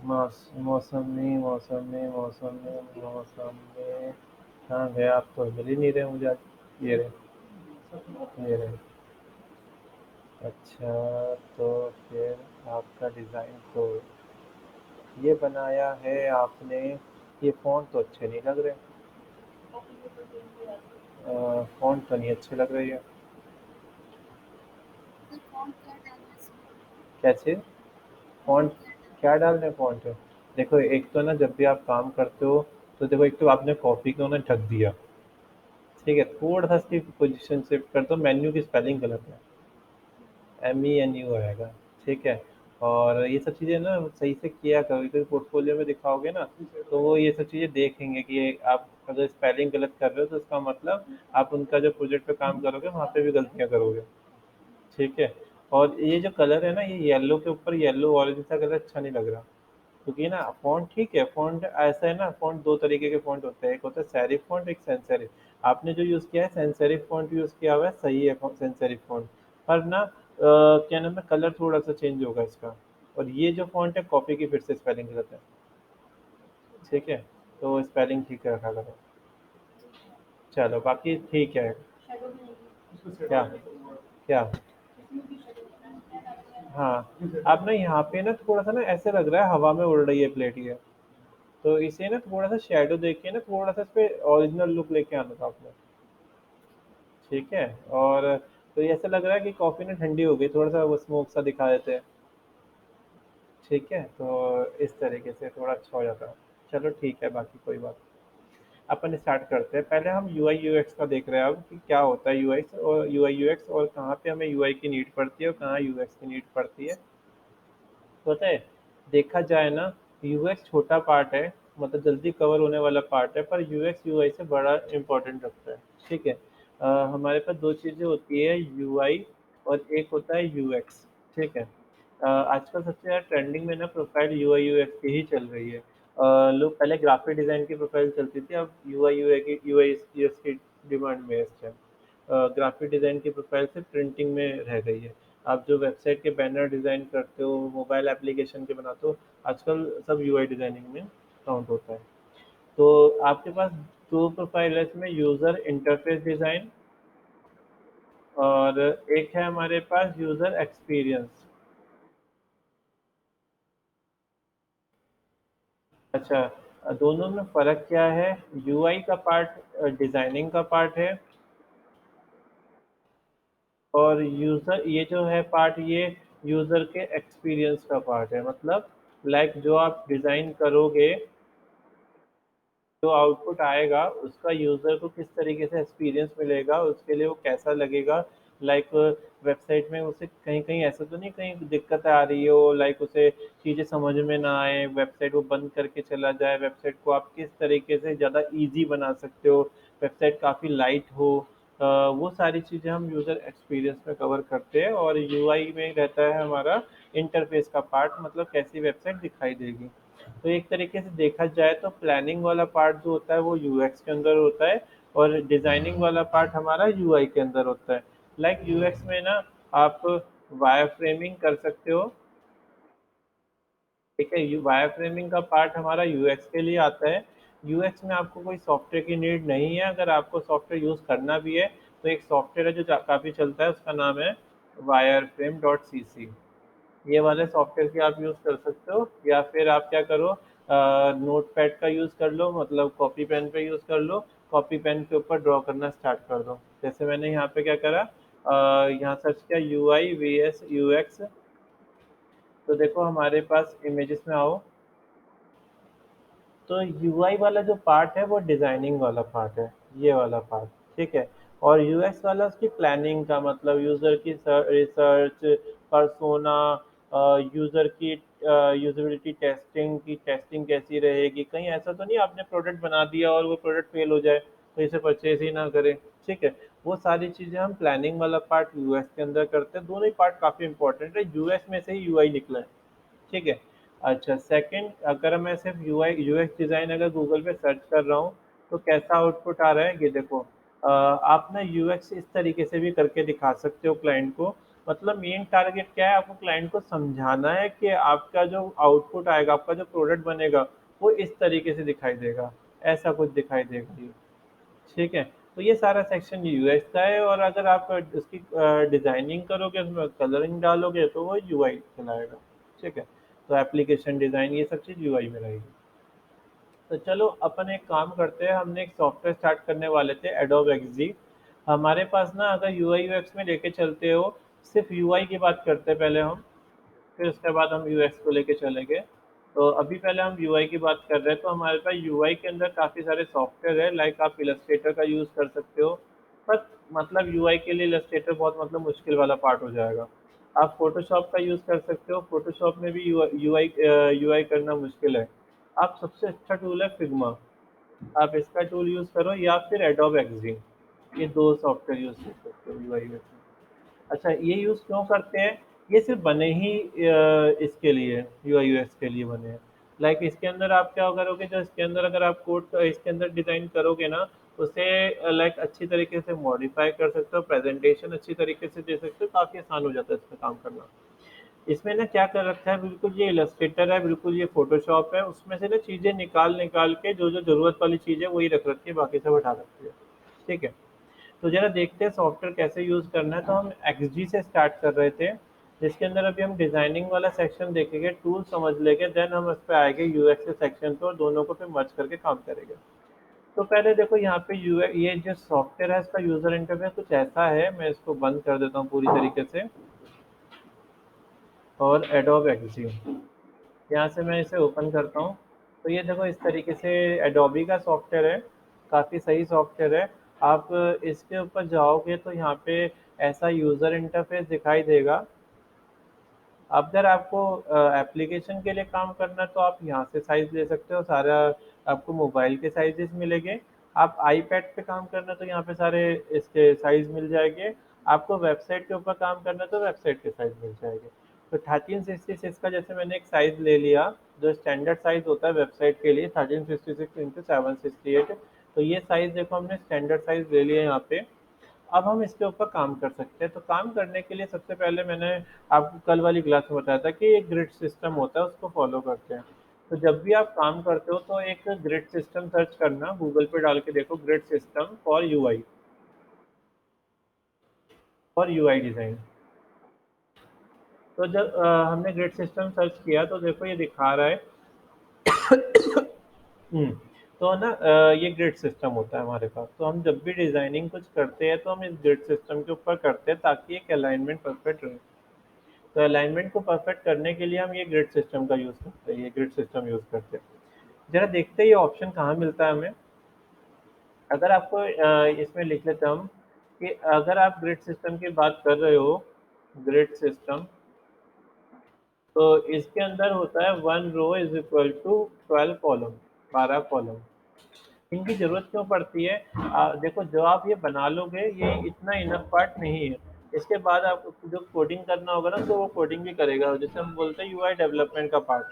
मौसमी मौसमी मौसमी मौसमी। कहाँ गए आप? तो मिल ही नहीं रहे मुझे आज। ये रहे, ये रहे। अच्छा, तो फिर आपका डिज़ाइन तो ये बनाया है आपने। ये फ़ॉन्ट तो अच्छे नहीं लग रहे। फ़ॉन्ट तो नहीं अच्छे लग रही है। कैसे? फ़ॉन्ट क्या डालना है फ़ॉन्ट में? देखो, एक तो ना जब भी आप काम करते हो, तो देखो एक तो आपने कॉपी को ना ढक दिया, ठीक है? थोड़ा-सा इसकी पोज़ीशन शिफ्ट कर दो, मेन्यू की स्पेलिंग गलत है। MENU आएगा, ठीक है? और ये सब चीज़ें ना सही से किया करो, क्योंकि पोर्टफ़ोलियो में दिखाओगे ना, तो वो ये सब चीज़ें देखेंगे कि ये आप अगर स्पेलिंग गलत कर रहे हो, तो इसका मतलब आप उनका जो प्रोजेक्ट पे काम करोगे, वहाँ पे भी गलतियाँ करोगे, ठीक है? और ये जो कलर है ना, ये येलो के ऊपर येलो ऑरेंज सा कलर अच्छा नहीं लग रहा। क्योंकि ना फ़ॉन्ट ठीक है, फ़ॉन्ट ऐसा है ना, फ़ॉन्ट 2 तरीके के फ़ॉन्ट होते हैं, एक होता है सेरिफ फ़ॉन्ट, एक सैंस सेरिफ। आपने जो यूज़ किया है सैंस सेरिफ फ़ॉन्ट यूज़ किया हुआ है, सही है सैंस सेरिफ फ़ॉन्ट। पर ना क्या नाम है, कलर थोड़ा-सा चेंज होगा इसका। और ये जो फ़ॉन्ट है कॉपी की फिर से स्पेलिंग गलत है, ठीक है? तो स्पेलिंग ठीक रखा करो। चलो बाकी ठीक है। क्या? क्या? हाँ, अब ना यहाँ पे ना थोड़ा-सा ना ऐसे लग रहा है हवा में उड़ रही है प्लेट ये। तो इसे ना थोड़ा-सा शैडो देके ना थोड़ा-सा इसपे ओरिजिनल लुक लेके आना था आपने, ठीक है? और तो ये ऐसा लग रहा है कि कॉफ़ी ना ठंडी हो गई, थोड़ा-सा वो स्मोक सा दिखा देते हैं, ठीक है? तो इस तरीके से थोड़ा अच्छा हो जाता। चलो ठीक है, बाकी कोई बात नहीं। अपन स्टार्ट करते हैं। पहले हम यूआई यूएक्स का देख रहे हैं अब कि क्या होता है यूआई यूएक्स, और कहाँ पे हमें यूआई की नीड पड़ती है और कहाँ यूएक्स की नीड पड़ती है। तो पता है, देखा जाए ना, यूएक्स छोटा पार्ट है, मतलब जल्दी कवर होने वाला पार्ट है, पर यूएक्स यूआई से बड़ा इम्पोर्टेंट रखता है, ठीक है? हमारे पास 2 चीज़ें होती है, यूआई और एक होता है यूएक्स, ठीक है? आजकल सबसे ज़्यादा ट्रेंडिंग में ना प्रोफ़ाइल यूआई यूएक्स की ही चल रही है। लोग पहले ग्राफ़िक डिज़ाइन की प्रोफ़ाइल चलती थी, अब यूआई यूएक्स की डिमांड में है इस टाइम। ग्राफ़िक डिज़ाइन की प्रोफ़ाइल सिर्फ़ प्रिंटिंग में रह गई है। आप जो वेबसाइट के बैनर डिज़ाइन करते हो, मोबाइल एप्लीकेशन के बनाते हो, आजकल सब यूआई डिज़ाइनिंग में काउंट होता है। तो आपके पास 2 प्रोफ़ाइल है इसमें, यूज़र इंटरफ़ेस डिज़ाइन और एक है हमारे पास यूज़र एक्सपीरियंस। अच्छा, दोनों में फ़र्क क्या है? यूआई का पार्ट डिज़ाइनिंग का पार्ट है, और यूज़र ये जो है पार्ट, ये यूज़र के एक्सपीरियंस का पार्ट है। मतलब लाइक जो आप डिज़ाइन करोगे, जो आउटपुट आएगा उसका यूज़र को किस तरीके से एक्सपीरियंस मिलेगा, उसके लिए वो कैसा लगेगा। लाइक वेबसाइट में उसे कहीं-कहीं ऐसा तो नहीं कहीं दिक्कत आ रही हो, लाइक उसे चीज़ें समझ में ना आए, वेबसाइट वो बंद करके चला जाए, वेबसाइट को आप किस तरीके से ज़्यादा ईज़ी बना सकते हो, वेबसाइट काफ़ी लाइट हो। वो सारी चीज़ें हम यूज़र एक्सपीरियंस में कवर करते हैं, और यूआई में रहता है हमारा इंटरफ़ेस का पार्ट, मतलब कैसी वेबसाइट दिखाई देगी। तो एक तरीके से देखा जाए तो प्लानिंग वाला पार्ट जो होता है वो यूएक्स के अंदर होता है, और डिज़ाइनिंग वाला पार्ट हमारा यूआई के अंदर होता है। लाइक यूएक्स में ना आप वायर फ्रेमिंग कर सकते हो, ठीक है? यू वायर फ्रेमिंग का पार्ट हमारा यूएक्स के लिए आता है। यूएक्स में आपको कोई सॉफ्टवेयर की नीड नहीं है, अगर आपको सॉफ्टवेयर यूज़ करना भी है, तो एक सॉफ्टवेयर है जो काफ़ी चलता है, उसका नाम है वायरफ्रेम डॉट सीसी। ये वाले सॉफ्टवेयर की आप यूज़ कर सकते हो, या फिर आप क्या करो, नोटपैड का यूज़ कर लो, मतलब कॉपी पेन पे यूज़ कर लो, कॉपी पेन के ऊपर ड्रॉ करना स्टार्ट कर दो। जैसे मैंने यहाँ पे क्या करा, यहाँ सर्च किया यूआई वीएस यूएक्स, तो देखो हमारे पास इमेजेस में आओ, तो यूआई वाला जो पार्ट है वो डिज़ाइनिंग वाला पार्ट है, ये वाला पार्ट, ठीक है? और यूएक्स वाला उसकी प्लानिंग का, मतलब यूज़र की रिसर्च, पर्सोना, यूज़र की यूज़ेबिलिटी टेस्टिंग की टेस्टिंग कैसी रहेगी, कहीं ऐसा तो नहीं आपने प्रोडक्ट बना दिया और वो प्रोडक्ट फेल हो जाए, तो इसे परचेज़ ही ना करें, ठीक है? वो सारी चीज़ें हम प्लानिंग वाला पार्ट यूएक्स के अंदर करते हैं, दोनों ही पार्ट काफ़ी इंपॉर्टेंट है, यूएक्स में से ही यूआई निकला है। ठीक है। अच्छा, सेकंड, अगर मैं सिर्फ़ यूआई यूएक्स डिज़ाइन अगर गूगल पे सर्च कर रहा हूँ, तो कैसा आउटपुट आ रहा है ये देखो। आप ना यूएक्स इस तरीके से भी करके दिखा सकते हो क्लाइंट को, मतलब मेन टारगेट क्या है, आपको क्लाइंट को समझाना है कि आपका जो आउटपुट आएगा, आपका जो प्रोडक्ट बनेगा, वो इस तरीके से दिखाई देगा, ऐसा कुछ दिखाई देगा ये। ठीक है। तो ये सारा सेक्शन यूएक्स का है, और अगर आप उसकी डिजाइनिंग करोगे, उसमें कलरिंग डालोगे, तो वो यूआई कहलाएगा। ठीक है। तो एप्लीकेशन डिजाइन ये सब चीज़ यूआई में रहेगी। तो चलो अपन एक काम करते हैं, हमने एक सॉफ्टवेयर स्टार्ट करने वाले थे, एडोब एक्सजी। हमारे पास ना, अगर यूआई यूएक्स में लेके चलते हो, सिर्फ यूआई की बात करते हैं पहले हम, फिर उसके बाद हम यूएक्स को लेके चलेंगे। तो अभी पहले हम यूआई की बात कर रहे हैं, तो हमारे पास यूआई के अंदर काफ़ी सारे सॉफ्टवेयर है, लाइक आप इलस्ट्रेटर का यूज़ कर सकते हो। बट मतलब यूआई के लिए इलस्ट्रेटर बहुत मतलब मुश्किल वाला पार्ट हो जाएगा। आप फोटोशॉप का यूज़ कर सकते हो, फोटोशॉप में भी यूआई यूआई करना मुश्किल है। आप सबसे अच्छा टूल है फिग्मा, आप इसका टूल यूज़ करो, या फिर एडोब एक्सजी। ये दो सॉफ्टवेयर यूज़ कर सकते हो यूआई में। अच्छा, ये यूज़ क्यों करते हैं? ये सिर्फ़ बने ही इसके लिए, यूआई यूएक्स के लिए बने हैं। लाइक इसके अंदर आप क्या करोगे, जो इसके अंदर अगर आप कोड इसके अंदर डिज़ाइन करोगे ना, उसे लाइक अच्छी तरीके से मॉडिफ़ाई कर सकते हो, प्रेज़ेंटेशन अच्छी तरीके से दे सकते हो, काफ़ी आसान हो जाता है इसमें काम करना। इसमें ना क्या कर रखा है, बिल्कुल ये इलस्ट्रेटर है, बिल्कुल ये फ़ोटोशॉप है, उसमें से ना चीज़ें निकाल-निकाल के जो-जो ज़रूरत वाली चीज़ है, वही रख रखी है, बाकी सब हटा रखी है। ठीक है? तो जरा देखते हैं सॉफ्टवेयर कैसे यूज़ करना है। तो हम एक्सजी से स्टार्ट कर रहे थे, जिसके अंदर अभी हम डिज़ाइनिंग वाला सेक्शन देखेंगे, टूल समझ लेंगे, देन हम उस पे आएँगे यूएक्स के सेक्शन पे, और दोनों को फिर मर्ज करके काम करेंगे। तो पहले देखो यहाँ पे ये जो सॉफ्टवेयर है, इसका यूज़र इंटरफेस कुछ ऐसा है। मैं इसको बंद कर देता हूँ पूरी तरीके से, और एडोब एक्सजी, यहाँ से मैं इसे ओपन करता हूँ। तो ये देखो इस तरीके से एडोबी का सॉफ्टवेयर है, काफ़ी सही सॉफ्टवेयर है। आप इसके ऊपर जाओगे तो यहाँ पे ऐसा यूज़र इंटरफेस दिखाई देगा। अगर आपको एप्लीकेशन के लिए काम करना है, तो आप यहाँ से साइज़ ले सकते हो, सारा आपको मोबाइल के साइजेस मिलेंगे। आप आईपैड पे काम करना है, तो यहाँ पे सारे इसके साइज़ मिल जाएंगे। आपको वेबसाइट के ऊपर काम करना है, तो वेबसाइट के साइज़ मिल जाएंगे। तो 1366 का जैसे मैंने एक साइज़ ले लिया, जो स्टैंडर्ड साइज़ होता है वेबसाइट के लिए, 1366 × 768। तो ये साइज़ देखो, हमने स्टैंडर्ड साइज़ ले लिया यहाँ पे। अब हम इसके ऊपर काम कर सकते हैं। तो काम करने के लिए सबसे पहले मैंने आपको कल वाली क्लास में बताया था कि एक ग्रिड सिस्टम होता है, उसको फॉलो करते हैं। तो जब भी आप काम करते हो, तो एक ग्रिड सिस्टम सर्च करना, गूगल पे डाल के देखो, grid system for UI design. तो जब हमने ग्रिड सिस्टम सर्च किया, तो देखो ये दिखा रहा है। हम्म, तो ना ये ग्रिड सिस्टम होता है हमारे पास। तो हम जब भी डिज़ाइनिंग कुछ करते हैं, तो हम इस ग्रिड सिस्टम के ऊपर करते हैं, ताकि एक अलाइनमेंट परफेक्ट रहे। तो अलाइनमेंट को परफेक्ट करने के लिए हम ये ग्रिड सिस्टम का यूज़ करते हैं, ये ग्रिड सिस्टम यूज़ करते हैं। जरा देखते हैं ये ऑप्शन कहाँ मिलता है हमें। अगर आपको इसमें लिख लेते हम कि अगर आप ग्रिड सिस्टम की बात कर रहे हो, ग्रिड सिस्टम, तो इसके अंदर होता है 1 रो = 12 कॉलम, 12 कॉलम। इनकी ज़रूरत क्यों पड़ती है? देखो, जो आप ये बना लोगे, ये इतना इनफ पार्ट नहीं है। इसके बाद आपको जो कोडिंग करना होगा ना, तो वो कोडिंग भी करेगा, जैसे हम बोलते हैं यूआई डेवलपमेंट का part.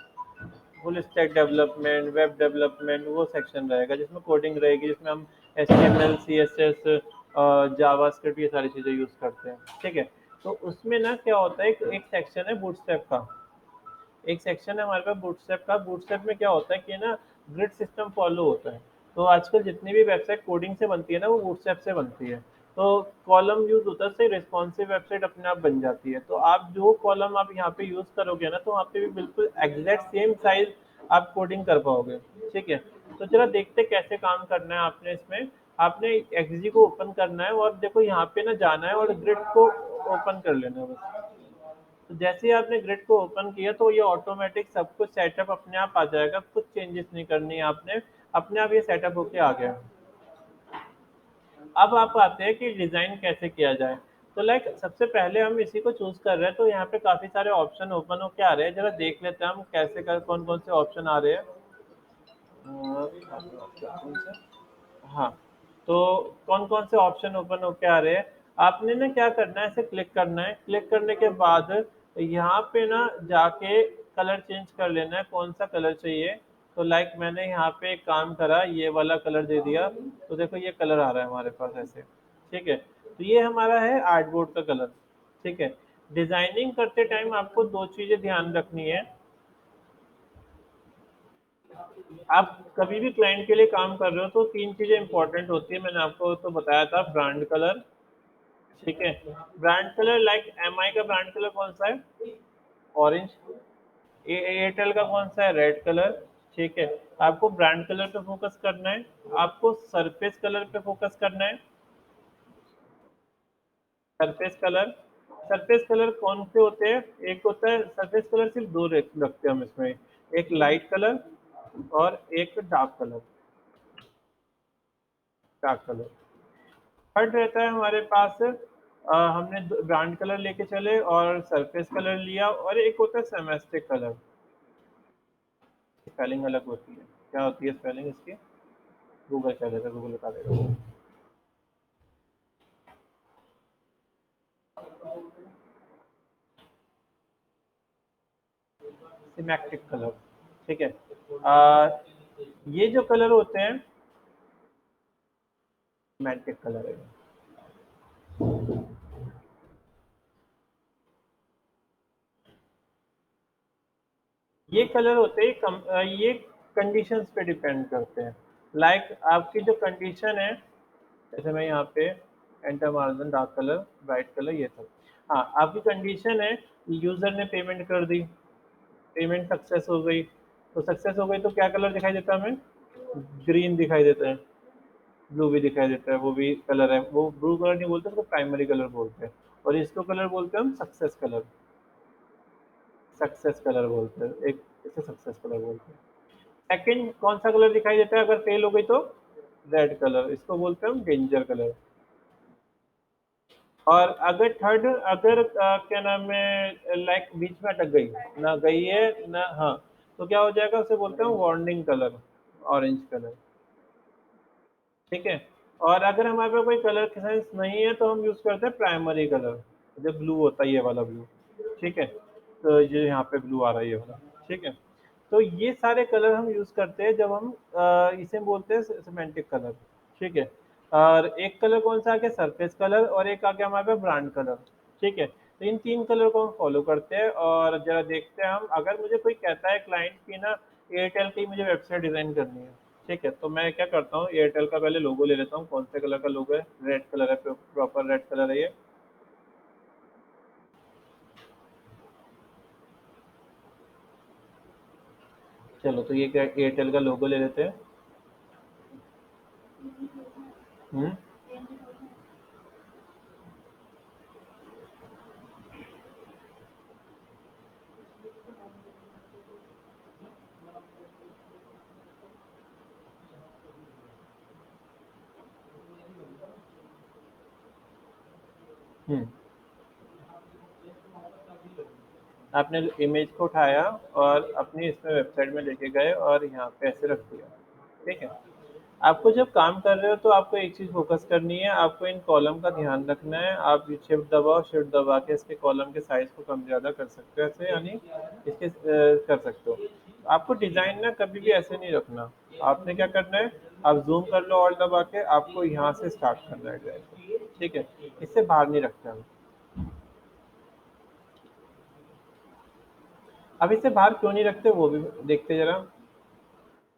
Full stack development, web development, वो सेक्शन रहेगा जिसमें कोडिंग रहेगी, जिसमें हम HTML, CSS, जावास्क्रिप्ट, ये सारी चीज़ें यूज़ करते हैं। ठीक है। तो उसमें ना क्या होता है, एक सेक्शन है बूटस्ट्रैप का। एक सेक्शन है हमारे पास बूटस्ट्रैप का। बूटस्ट्रैप में क्या होता है कि ना, ग्रिड सिस्टम फॉलो होता है। तो आजकल जितनी भी वेबसाइट कोडिंग से बनती है ना, वो बूटस्ट्रैप से बनती है। तो कॉलम यूज होता है, उससे रिस्पॉन्सिव वेबसाइट अपने आप बन जाती है। तो आप जो कॉलम आप यहाँ पे यूज करोगे ना, तो वहाँ पे भी बिल्कुल एग्जैक्ट सेम साइज आप कोडिंग कर पाओगे। ठीक है। तो चलो देखते कैसे काम करना है। आपने इसमें आपने एक्सजी को ओपन करना है, और देखो यहाँ पे ना जाना है, और ग्रिड को ओपन कर लेना है बस। तो जैसे ही आपने ग्रिड को ओपन किया, तो ये ऑटोमेटिक सब कुछ सेटअप अपने आप आ जाएगा, कुछ चेंजेस नहीं करनी है आपने, अपने आप ये सेटअप होके आ गया। अब आप आते हैं कि डिज़ाइन कैसे किया जाए। तो लाइक सबसे पहले हम इसी को चूज़ कर रहे हैं, तो यहाँ पे काफ़ी सारे ऑप्शन ओपन होके आ रहे हैं। जरा देख लेते हैं हम कैसे कर, कौन कौन से ऑप्शन आ रहे हैं। हाँ, तो कौन-कौन से ऑप्शन ओपन होके आ रहे हैं। आपने ना क्या करना है, ऐसे क्लिक करना है, क्लिक करने के बाद यहाँ पे ना जाके कलर चेंज कर लेना है, कौन-सा कलर चाहिए। तो लाइक मैंने यहाँ पे एक काम करा, ये वाला कलर दे दिया, तो देखो ये कलर आ रहा है हमारे पास ऐसे। ठीक है। तो ये हमारा है आर्टबोर्ड का कलर। ठीक है। डिजाइनिंग करते टाइम आपको दो चीजें ध्यान रखनी है। आप कभी भी क्लाइंट के लिए काम कर रहे हो तो तीन चीजें इंपॉर्टेंट होती है, मैंने आपको तो बताया था। ब्रांड कलर, ठीक है। ब्रांड कलर लाइक एमआई का ब्रांड कलर कौन सा है? ऑरेंज। एयरटेल का कौन सा है? Red colour. ठीक है। आपको ब्रांड कलर पे फोकस करना है, आपको सरफेस कलर पे फोकस करना है। सरफेस कलर, सरफेस कलर कौन से होते हैं? एक होता है सरफेस कलर, सिर्फ दो रखते हैं हम इसमें, एक लाइट कलर और एक dark colour. Dark colour third रहता है हमारे पास। हमने ब्रांड कलर लेके चले और सरफेस कलर लिया, और एक होता है सेमेस्टिक कलर। स्पेलिंग अलग होती है, क्या होती है स्पेलिंग इसकी? गूगल कर देगा, गूगल बता देगा। सिमेट्रिक कलर, ठीक है। ये जो कलर होते हैं सिमेट्रिक कलर है। ये कलर होते हैं ये कंडीशंस पे डिपेंड करते हैं। लाइक आपकी जो कंडीशन है, जैसे मैं यहाँ पे एंटर मार दूँ, डार्क कलर, ब्राइट कलर, ये सब। हाँ, आपकी कंडीशन है, यूजर ने पेमेंट कर दी, पेमेंट सक्सेस हो गई। तो सक्सेस हो गई तो क्या कलर दिखाई देता है हमें? ग्रीन दिखाई देता है। ब्लू भी दिखाई देता है, वो भी कलर है। वो ब्लू कलर नहीं बोलते, उसको प्राइमरी कलर बोलते हैं। और इसको कलर बोलते हैं हम सक्सेस कलर। सक्सेस कलर बोलते हैं, एक इसे सक्सेस कलर बोलते हैं। सेकंड कौन सा कलर दिखाई देता है अगर फेल हो गई तो? रेड कलर, इसको बोलते हैं हम डेंजर कलर। और अगर थर्ड, अगर क्या नाम है, लाइक बीच में अटक गई, ना गई है ना, हाँ, तो क्या हो जाएगा? उसे बोलते हैं वार्निंग कलर, ऑरेंज कलर। ठीक है। और अगर हमारे पास कोई कलर सेंस नहीं है तो हम यूज करते हैं प्राइमरी कलर, जो ब्लू होता है, ये वाला ब्लू। ठीक है। तो ये यहाँ पे ब्लू आ रहा है, ये वाला। ठीक है। तो ये सारे कलर हम यूज करते हैं जब हम इसे बोलते हैं सिमेंटिक कलर। ठीक है। और एक कलर कौन सा आ गया? Surface colour. और एक आ गया हमारे पास ब्रांड कलर। ठीक है। तो इन तीन कलर को हम फॉलो करते हैं, और जरा देखते हैं हम, अगर मुझे कोई कहता है क्लाइंट की ना, एयरटेल की मुझे वेबसाइट डिजाइन करनी है, ठीक है, तो मैं क्या करता हूँ, एयरटेल का पहले लोगो ले लेता हूँ। कौन से कलर का लोगो है? रेड कलर है, प्रॉपर रेड कलर है ये। चलो, तो ये क्या, एयरटेल का लोगो ले लेते हैं। हम्म। हम्म। आपने इमेज को उठाया और अपनी इसमें वेबसाइट में लेके गए और यहाँ पे ऐसे रख दिया। ठीक है। आपको जब काम कर रहे हो तो आपको एक चीज़ फोकस करनी है, आपको इन कॉलम का ध्यान रखना है। आप शिफ्ट दबाओ, शिफ्ट दबा के इसके कॉलम के साइज को कम ज़्यादा कर सकते हो ऐसे, यानी इसके कर सकते हो। आपको डिज़ाइन ना कभी भी ऐसे नहीं रखना। आपने क्या करना है, आप जूम कर लो ऑल्ट दबा के, आपको यहाँ से स्टार्ट करना है डिज़ाइन को। ठीक है। इससे बाहर नहीं रखते हम। अब इससे बाहर क्यों नहीं रखते वो भी देखते जरा।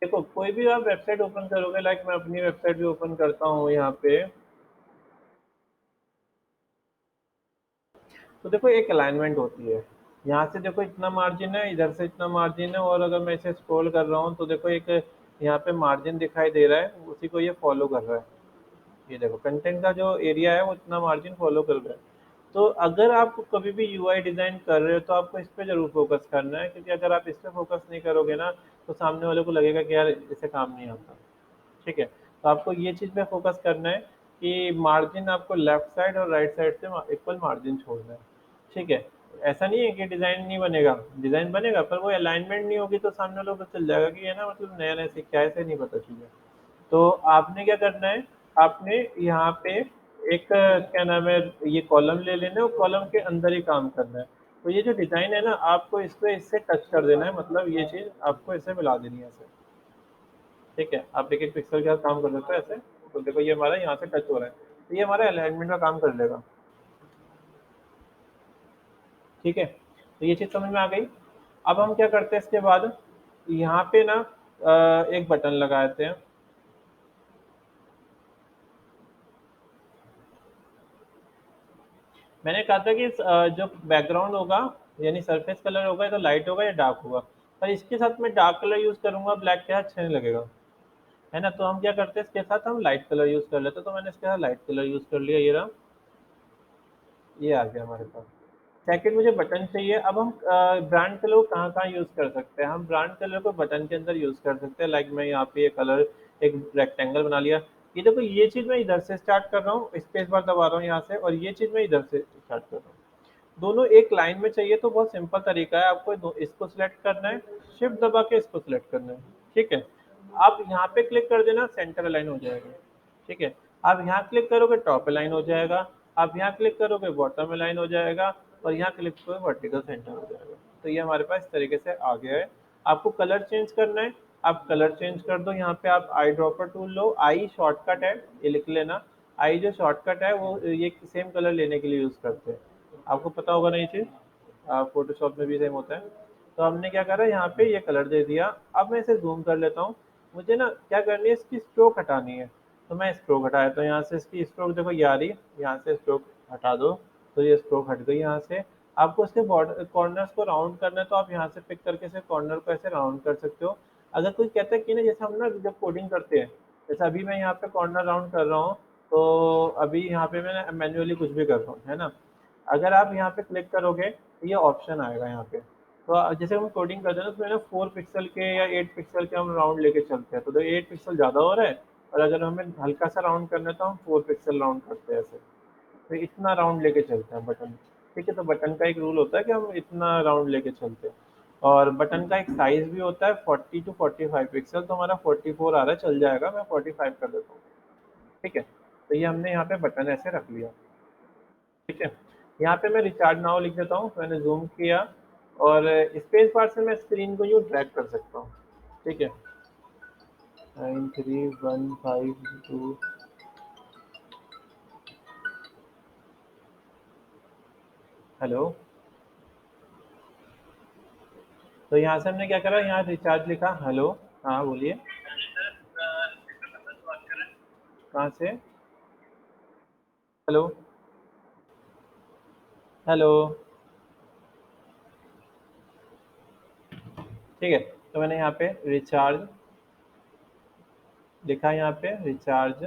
देखो, कोई भी आप वेबसाइट ओपन करोगे, लाइक मैं अपनी वेबसाइट भी ओपन करता हूँ यहाँ पे, तो देखो एक अलाइनमेंट होती है। यहाँ से देखो इतना मार्जिन है, इधर से इतना मार्जिन है, और अगर मैं इसे स्क्रॉल कर रहा हूँ तो देखो एक यहाँ पे मार्जिन दिखाई दे रहा है, उसी को ये फॉलो कर रहा है। ये देखो कंटेंट का जो एरिया है वो इतना मार्जिन फॉलो कर रहा है। तो अगर आप कभी भी यूआई डिजाइन कर रहे हो तो आपको इस पे जरूर फोकस करना है, क्योंकि अगर आप इस पे फोकस नहीं करोगे ना, तो सामने वाले को लगेगा कि यार इसे काम नहीं आता। ठीक है। तो आपको ये चीज़ पे फोकस करना है कि मार्जिन आपको लेफ्ट साइड और राइट साइड से इक्वल मार्जिन छोड़ना है। ठीक है। ऐसा नहीं है कि डिज़ाइन नहीं बनेगा, डिज़ाइन बनेगा, पर वो अलाइनमेंट नहीं होगी तो सामने वालों को पता चल जाएगा कि ये ना, मतलब नया नया सीखा है, ऐसे नहीं पता चलेगा। तो आपने क्या करना है, आपने यहाँ पे एक क्या नाम है, ये कॉलम ले लेना है और कॉलम के अंदर ही काम करना है। तो ये जो डिज़ाइन है ना, आपको इस पे इससे टच कर देना है, मतलब ये चीज़ आपको इसे मिला देनी है ऐसे। ठीक है। आप एक एक पिक्सल के साथ काम कर सकते हो ऐसे। तो देखो ये हमारा यहाँ से टच हो रहा है, तो ये हमारा अलाइनमेंट का काम कर लेगा। ठीक है, तो ये चीज़ समझ में आ गई। अब हम क्या करते हैं इसके बाद, यहाँ पे ना एक बटन लगा देते हैं। मैंने कहा था कि जो बैकग्राउंड होगा यानी सरफेस कलर होगा या तो लाइट होगा या डार्क होगा, पर इसके साथ मैं डार्क कलर यूज़ करूंगा, ब्लैक के साथ अच्छा नहीं लगेगा, है ना। तो हम क्या करते हैं, इसके साथ हम लाइट कलर यूज़ कर लेते हैं। तो मैंने इसके साथ लाइट कलर यूज़ कर लिया, ये रहा, ये आ गया हमारे पास। सेकंड मुझे बटन चाहिए। अब हम ब्रांड कलर को कहाँ कहाँ यूज़ कर सकते हैं, हम ब्रांड कलर को बटन के अंदर यूज़ कर सकते हैं। लाइक मैं यहाँ पे ये कलर एक रेक्टेंगल बना लिया। ये देखो, ये चीज़ मैं इधर से स्टार्ट कर रहा हूँ, स्पेस बार दबा रहा हूँ यहाँ से, और ये चीज़ मैं इधर से स्टार्ट कर रहा हूँ। दोनों एक लाइन में चाहिए, तो बहुत सिंपल तरीका है, आपको इसको सिलेक्ट करना है, शिफ्ट दबा के इसको सिलेक्ट करना है, ठीक है। आप यहाँ पे क्लिक कर देना, सेंटर अलाइन हो जाएगा, ठीक है। आप यहाँ क्लिक करोगे, टॉप अलाइन हो जाएगा। आप यहाँ क्लिक करोगे, बॉटम अलाइन हो जाएगा। और यहाँ क्लिक करोगे, वर्टिकल सेंटर हो जाएगा। तो ये हमारे पास इस तरीके से आ गया है। आपको कलर चेंज करना है, आप कलर चेंज कर दो। यहाँ पे आप आई ड्रॉपर टूल लो, आई शॉर्टकट है, ये लिख लेना। आई जो शॉर्टकट है वो ये सेम कलर लेने के लिए यूज़ करते हैं, आपको पता होगा ना ये चीज़, फोटोशॉप में भी सेम होता है। तो हमने क्या करा, यहाँ पे ये कलर दे दिया। अब मैं इसे जूम कर लेता हूँ। मुझे ना क्या करनी है, इसकी स्ट्रोक हटानी है। तो मैं स्ट्रोक हटा देता हूँ यहाँ से। इसकी स्ट्रोक देखो ये आ रही है, यहाँ से स्ट्रोक हटा दो, तो ये स्ट्रोक हट गई यहाँ से। आपको इसके बॉर्डर कॉर्नर्स को राउंड करना है, तो आप यहाँ से पिक करके इसे कॉर्नर को ऐसे राउंड कर सकते हो। अगर कोई कहता है कि ना, जैसे हम ना जब कोडिंग करते हैं, जैसे अभी मैं यहाँ पे कॉर्नर राउंड कर रहा हूँ, तो अभी यहाँ पे मैं मैन्युअली कुछ भी कर रहा हूँ, है ना। अगर आप यहाँ पे क्लिक करोगे, तो ये ऑप्शन आएगा यहाँ पे। तो जैसे हम कोडिंग करते हैं ना, तो मैंने 4 पिक्सल के या 8 पिक्सल के हम राउंड लेके चलते हैं, तो 8 पिक्सल ज़्यादा हो रहा है। और अगर हमें हल्का सा राउंड करना है, तो हम 4 पिक्सल राउंड करते हैं ऐसे। तो इतना राउंड लेके चलते हैं बटन, ठीक है। तो बटन का एक रूल होता है कि हम इतना राउंड लेके चलते हैं। और बटन का एक साइज़ भी होता है 40 टू 45 पिक्सल, तो हमारा 44 आ रहा है, चल जाएगा, मैं 45 कर देता हूँ, ठीक है। तो ये हमने यहाँ पे बटन ऐसे रख लिया, ठीक है। यहाँ पे मैं रिचार्ज नाउ लिख देता हूँ, मैंने जूम किया, और स्पेस बार से मैं स्क्रीन को यूँ ड्रैग कर सकता हूँ, ठीक है। 93152। हेलो। तो यहाँ से हमने क्या करा, यहाँ रिचार्ज लिखा, हेलो। हाँ बोलिए। कहाँ से? हेलो। हेलो। ठीक है, तो मैंने यहाँ पे रिचार्ज लिखा है, यहाँ पे रिचार्ज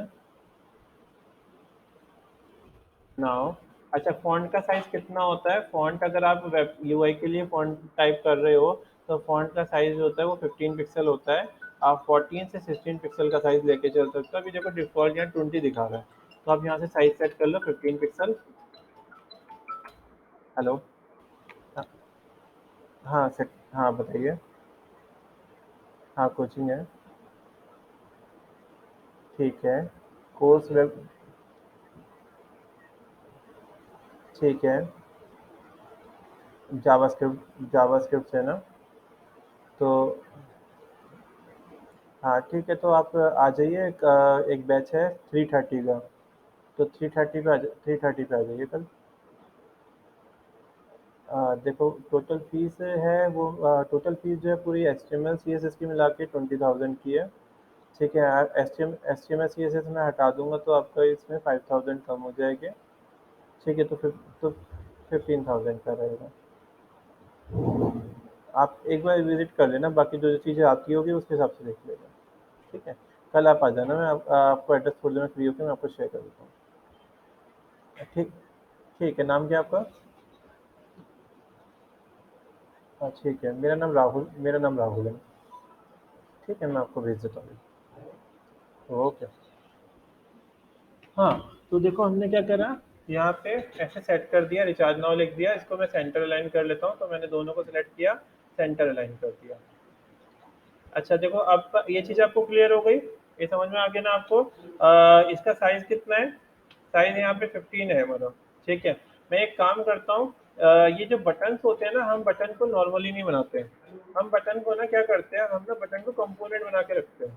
नाउ। अच्छा, फ़ॉन्ट का साइज़ कितना होता है? फ़ॉन्ट अगर आप वेब यूआई के लिए फ़ॉन्ट टाइप कर रहे हो, तो फ़ॉन्ट का साइज़ जो होता है वो 15 पिक्सल होता है। आप 14 से 16 पिक्सल का साइज़ लेके चल सकते हो। अभी देखो डिफ़ॉल्ट यहाँ 20 दिखा रहा है, तो आप यहाँ से साइज़ सेट कर लो 15 पिक्सल। हेलो। हाँ। हाँ सेट। हाँ बताइए। हाँ कोचिंग है। ठीक है। Course web. ठीक है। जावास्क्रिप्ट है ना। तो हाँ ठीक है, तो आप आ जाइए। एक बैच है 3:30 का, तो 3:30 पे आ जाइए कल। देखो, टोटल फीस है वो, टोटल फीस जो है पूरी H T M L C S S की मिला के 20,000 की है, ठीक है। H T M L C S S मैं हटा दूंगा, तो आपका इसमें 5,000 कम हो जाएगी, ठीक है। तो 15,000 का रहेगा। आप एक बार विजिट कर लेना, बाकी जो जो चीज़ें आती होगी उसके हिसाब से देख लेना, ठीक है। कल आप आ जाना, मैं आपको एड्रेस थोड़ी देर में फ्री होकर मैं आपको शेयर कर देता हूँ, ठीक। ठीक है, नाम क्या है आपका? हाँ ठीक है, मेरा नाम राहुल है, ठीक है। मैं आपको भेज देता हूँ। ओके। हाँ, तो देखो हमने क्या करा, यहाँ पे ऐसे सेट कर दिया, रिचार्ज नाउ लिख दिया, इसको मैं सेंटर अलाइन कर लेता हूँ, तो मैंने दोनों को सिलेक्ट किया, सेंटर अलाइन कर दिया। अच्छा देखो, अब ये चीज़ आपको क्लियर हो गई, ये समझ में आ गया ना आपको। इसका साइज कितना है? साइज यहाँ पे 15 है हमारा, ठीक है। मैं एक काम करता हूँ, ये जो बटन्स होते हैं ना, हम बटन को नॉर्मली नहीं बनाते हैं। हम बटन को ना क्या करते हैं, हम ना बटन को कंपोनेंट बना के रखते हैं,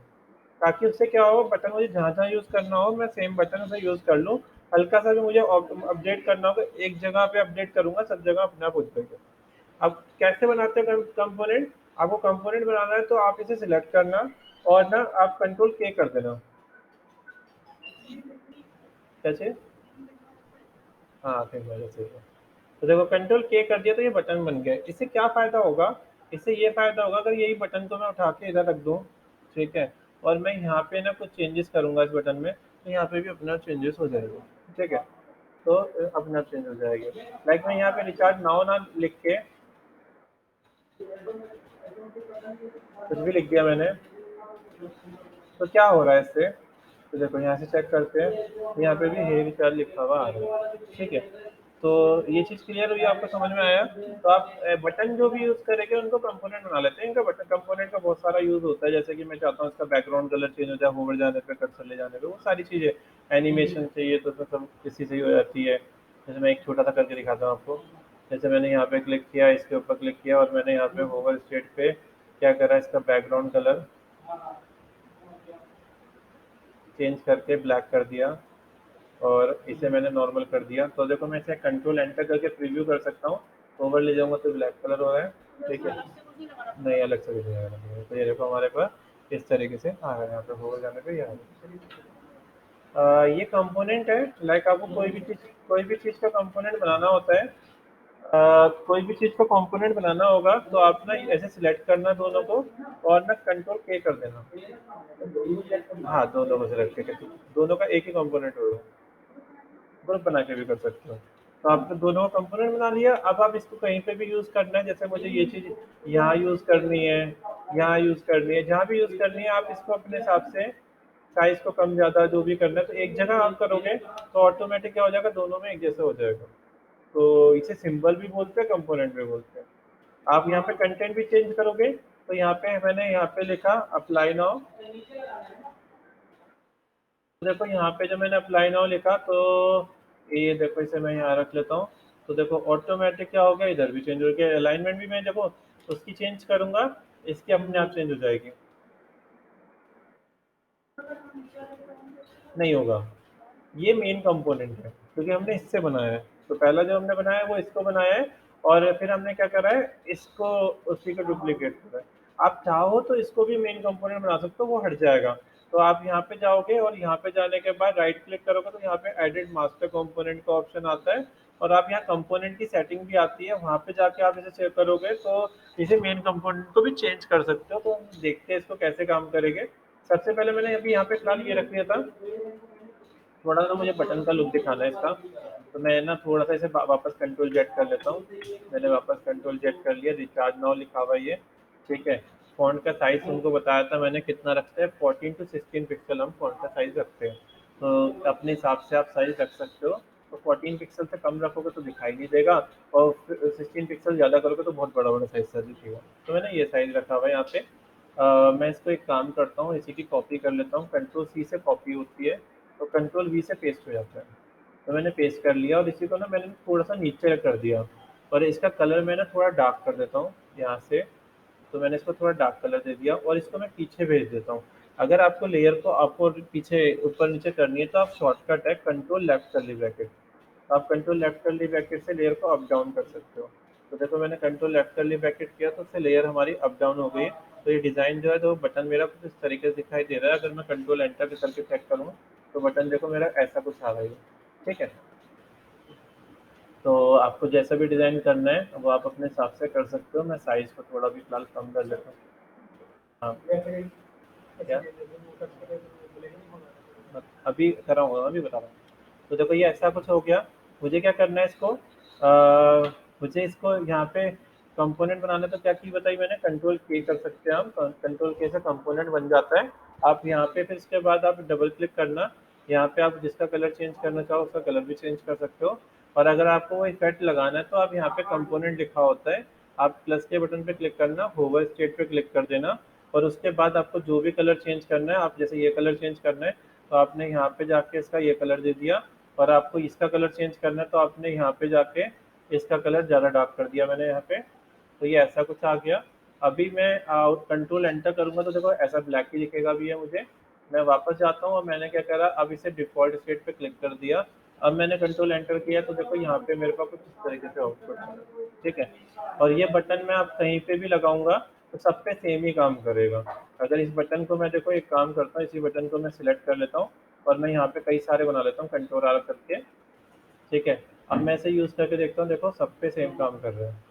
ताकि उससे क्या हो, बटन मुझे जहाँ जहाँ यूज़ करना हो, मैं सेम बटन उसे यूज़ कर लूँ। हल्का सा भी मुझे अपडेट करना होगा, एक जगह पे अपडेट करूंगा सब जगह अपने आप हो जाएगा। अब कैसे बनाते हैं कंपोनेंट? आपको कंपोनेंट बनाना है तो आप इसे सिलेक्ट करना और ना आप कंट्रोल के कर देना। कैसे? हाँ ठीक है, ठीक है। तो देखो कंट्रोल के कर दिया तो ये बटन बन गया। इससे क्या फ़ायदा होगा? इससे ये फ़ायदा होगा, अगर यही बटन को मैं उठा के इधर रख दूँ, ठीक है, और मैं यहाँ पे ना कुछ चेंजेस करूँगा इस बटन में, तो यहाँ पे भी अपना चेंजेस हो जाएगा, ठीक है। तो अपना चेंज हो जाएगा। लाइक मैं यहाँ पे रिचार्ज नाउ ना लिख के कुछ भी लिख दिया मैंने, तो क्या हो रहा है इससे? तो देखो यहाँ से चेक करते हैं, यहाँ पे भी हेवी चार्ज लिखा हुआ आ रहा है, ठीक है। तो ये चीज़ क्लियर हुई, आपको समझ में आया? तो आप बटन जो भी यूज़ करेंगे उनको कंपोनेंट बना लेते हैं। इनका बटन कंपोनेंट का बहुत सारा यूज़ होता है, जैसे कि मैं चाहता हूँ इसका बैकग्राउंड कलर चेंज हो जाए, होवर जाने पे, कर्सर ले जाने पे, वो सारी चीज़ें। एनिमेशन चाहिए तो उसमें सब इसी से ही हो जाती है। जैसे मैं एक छोटा सा करके दिखाता हूँ आपको। जैसे मैंने यहाँ पे क्लिक किया, इसके ऊपर क्लिक किया और मैंने यहाँ पे होवर स्टेट पे क्या करा, इसका बैकग्राउंड कलर चेंज करके ब्लैक कर दिया और इसे मैंने नॉर्मल कर दिया। तो देखो मैं इसे कंट्रोल एंटर करके प्रीव्यू कर सकता हूँ, ओवर ले जाऊंगा तो ब्लैक कलर हो रहा है, ठीक है। नहीं, अलग से भी नहीं आ रहा है। तो ये देखो हमारे पास इस तरीके से आ रहा है, यहाँ पे होवर जाने पे ये आ रहा है। ये कंपोनेंट है। लाइक आपको कोई भी चीज़ का कंपोनेंट बनाना होता है, कोई भी चीज़ का कंपोनेंट बनाना होगा तो आप ना ऐसे सिलेक्ट करना दोनों को और ना कंट्रोल के कर देना। हाँ, दोनों को सिलेक्ट करके दोनों का एक ही कंपोनेंट होगा। ग्रुप बना के भी कर सकते हो। तो आपने दोनों कंपोनेंट बना लिया, अब आप इसको कहीं पे भी यूज़ करना है, जैसे मुझे ये चीज़ यहाँ यूज़ करनी है, यहाँ यूज़ करनी है, जहाँ भी यूज़ करनी है आप इसको अपने हिसाब से साइज़ को कम ज़्यादा जो भी करना है, तो एक जगह आप करोगे तो ऑटोमेटिक क्या हो जाएगा, दोनों में एक जैसा हो जाएगा। तो इसे सिंबल भी बोलते हैं, कंपोनेंट भी बोलते हैं। आप यहाँ पे कंटेंट भी चेंज करोगे, तो यहाँ पे मैंने यहाँ पे लिखा अप्लाई नाउ। देखो यहाँ पे जब मैंने अप्लाई नाउ लिखा तो ये देखो, इसे मैं यहाँ रख लेता हूँ। तो देखो ऑटोमेटिक क्या हो गया, इधर भी चेंज हो गया, अलाइनमेंट भी मैं देखो उसकी चेंज करूंगा, इसकी अपने आप चेंज हो जाएगी। नहीं होगा, ये मेन कंपोनेंट है क्योंकि हमने इससे बनाया है। तो पहला जो हमने बनाया है वो इसको बनाया है, और फिर हमने क्या करा है, इसको उसी को डुप्लीकेट करा है। आप चाहो तो इसको भी मेन कंपोनेंट बना सकते हो, वो हट जाएगा। तो आप यहाँ पे जाओगे और यहाँ पे जाने के बाद राइट क्लिक करोगे तो यहाँ पे एडिट मास्टर कंपोनेंट का ऑप्शन आता है, और आप यहाँ कंपोनेंट की सेटिंग भी आती है, वहाँ पे जाके आप इसे सेव करोगे तो इसे मेन कंपोनेंट को भी चेंज कर सकते हो। तो हम देखते हैं इसको कैसे काम करेंगे। सबसे पहले मैंने अभी यहाँ पे फिलहाल ये रख लिया था, थोड़ा सा मुझे बटन का लुक दिखाना है इसका, तो मैं ना थोड़ा सा इसे वापस कंट्रोल जेड कर लेता हूँ। मैंने वापस कंट्रोल जेड कर लिया, रिचार्ज नाउ लिखा हुआ है ये, ठीक है। फ़ॉन्ट का साइज़ तुमको बताया था मैंने कितना रखते हैं, 14 टू 16 पिक्सल हम फ़ॉन्ट का साइज़ रखते हैं। तो अपने हिसाब से आप साइज़ रख सकते हो। तो 14 पिक्सल से कम रखोगे तो दिखाई नहीं देगा, और 16 पिक्सल ज़्यादा करोगे तो बहुत बड़ा बड़ा साइज़ सा दिखेगा। तो मैंने ये साइज़ रखा हुआ है यहाँ पे। मैं इसको एक काम करता हूँ, इसी की कॉपी कर लेता हूँ, कंट्रोल सी से कॉपी होती है तो कंट्रोल वी से पेस्ट हो जाता है। तो मैंने पेस्ट कर लिया और इसी को ना मैंने थोड़ा सा नीचे कर दिया, और इसका कलर मैं ना थोड़ा डार्क कर देता हूँ यहाँ से। तो मैंने इसको थोड़ा डार्क कलर दे दिया और इसको मैं पीछे भेज देता हूँ। अगर आपको लेयर को आपको पीछे ऊपर नीचे करनी है तो आप शॉर्टकट है कंट्रोल लेफ्ट कर्ली ब्रैकेट, आप कंट्रोल लेफ्ट कर्ली ब्रैकेट से लेयर को अप डाउन कर सकते हो। तो देखो मैंने कंट्रोल लेफ्ट कर्ली ब्रैकेट किया तो उससे लेयर हमारी अप डाउन हो गई। तो ये डिज़ाइन जो है, तो बटन मेरा कुछ इस तरीके से दिखाई दे रहा है। अगर मैं कंट्रोल एंटर करके चेक करूँ तो बटन देखो मेरा ऐसा कुछ आ रहा है, ठीक है। तो आपको जैसा भी डिज़ाइन करना है वो आप अपने हिसाब से कर सकते हो। मैं साइज़ को थोड़ा भी फिलहाल कम कर लेता हूँ। हाँ क्या, अभी कर रहा हूँ, अभी बता रहा हूँ। तो देखो ये ऐसा कुछ हो गया। मुझे क्या करना है इसको, मुझे इसको यहाँ पे कंपोनेंट बनाने तो क्या की बताई मैंने, कंट्रोल के कर सकते हैं हम, कंट्रोल के से कंपोनेंट बन जाता है। आप यहाँ पे फिर इसके बाद आप डबल क्लिक करना, यहाँ पे आप जिसका कलर चेंज करना चाहो उसका कलर भी चेंज कर सकते हो। और अगर आपको वो इफेक्ट लगाना है तो आप यहाँ पे कंपोनेंट लिखा होता है, आप प्लस के बटन पे क्लिक करना, होवर स्टेट पे क्लिक कर देना, और उसके बाद आपको जो भी कलर चेंज करना है, आप जैसे ये कलर चेंज करना है तो आपने यहाँ पे जाके इसका ये कलर दे दिया, और आपको इसका कलर चेंज करना है तो आपने यहाँ पे जाके इसका कलर ज़्यादा डार्क कर दिया मैंने यहाँ पे। तो ये ऐसा कुछ आ गया। अभी मैं कंट्रोल एंटर करूँगा तो देखो ऐसा ब्लैक ही दिखेगा भी है मुझे। मैं वापस जाता हूँ और मैंने क्या करा, अब इसे डिफ़ॉल्ट स्टेट पे क्लिक कर दिया, अब मैंने कंट्रोल एंटर किया तो देखो यहाँ पे मेरे पास कुछ इस तरीके से आउटपुट आ रहा है, ठीक है। और ये बटन मैं आप कहीं पे भी लगाऊंगा तो सब पे सेम ही काम करेगा। अगर इस बटन को मैं देखो एक काम करता हूँ, इसी बटन को मैं सिलेक्ट कर लेता हूँ और मैं यहाँ पे कई सारे बना लेता हूँ कंट्रोल आर करके, ठीक है। अब मैं इसे यूज़ करके देखता हूँ, देखो सब पे सेम काम कर रहे हैं,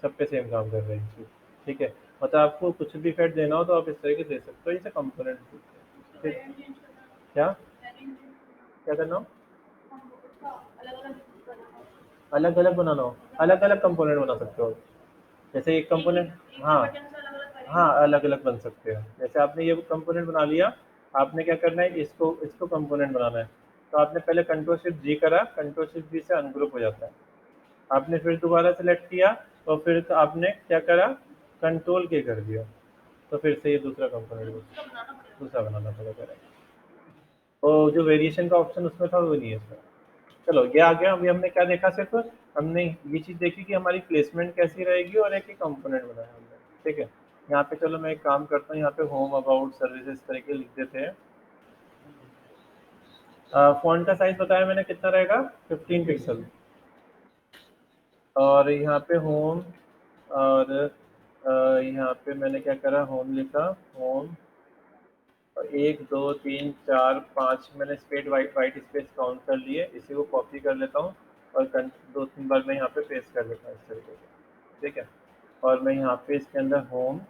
सब पे सेम काम कर रहे हैं चीज़, ठीक है। मतलब आपको कुछ भी इफेक्ट देना हो तो आप इस तरीके से दे सकते हो, इसे कंपोनेंट, ठीक। क्या क्या करना हो, अलग अलग बनाना हो, अलग अलग कंपोनेंट बना सकते हो। जैसे एक कंपोनेंट, हाँ हाँ अलग अलग बन सकते हैं। जैसे आपने ये कंपोनेंट बना लिया, आपने क्या करना है, इसको इसको कंपोनेंट बनाना है। तो आपने पहले कंट्रोल शिफ्ट जी करा, कंट्रोल शिफ्ट जी से अनग्रुप हो जाता है। आपने फिर दोबारा सेलेक्ट किया और फिर तो आपने क्या करा, कंट्रोल के कर दिया, तो फिर से ये दूसरा कंपोनेंट दूसरा बनाना पड़ेगा। और जो वेरिएशन का ऑप्शन उसमें था वो नहीं है इसमें। चलो ये आ गया। अभी हमने क्या देखा, सिर्फ हमने ये चीज़ देखी कि हमारी प्लेसमेंट कैसी रहेगी और एक ही कंपोनेंट बनाया हमने, ठीक है। यहाँ पे चलो मैं एक काम करता हूँ, यहाँ पे होम अबाउट सर्विसेज इस तरह के लिख देते हैं। फ़ॉन्ट का साइज़ बताया मैंने कितना रहेगा, 15 पिक्सल। और यहाँ पे होम, और यहाँ पे मैंने क्या करा, होम लिखा, होम, और 1 2 3 4 5 मैंने space white white space count कर लिए। इसी को कॉपी कर लेता हूँ और 2-3 बार मैं यहाँ पे पेस्ट कर लेता हूँ इस तरीके से, ठीक है। और मैं यहाँ पे इसके अंदर होम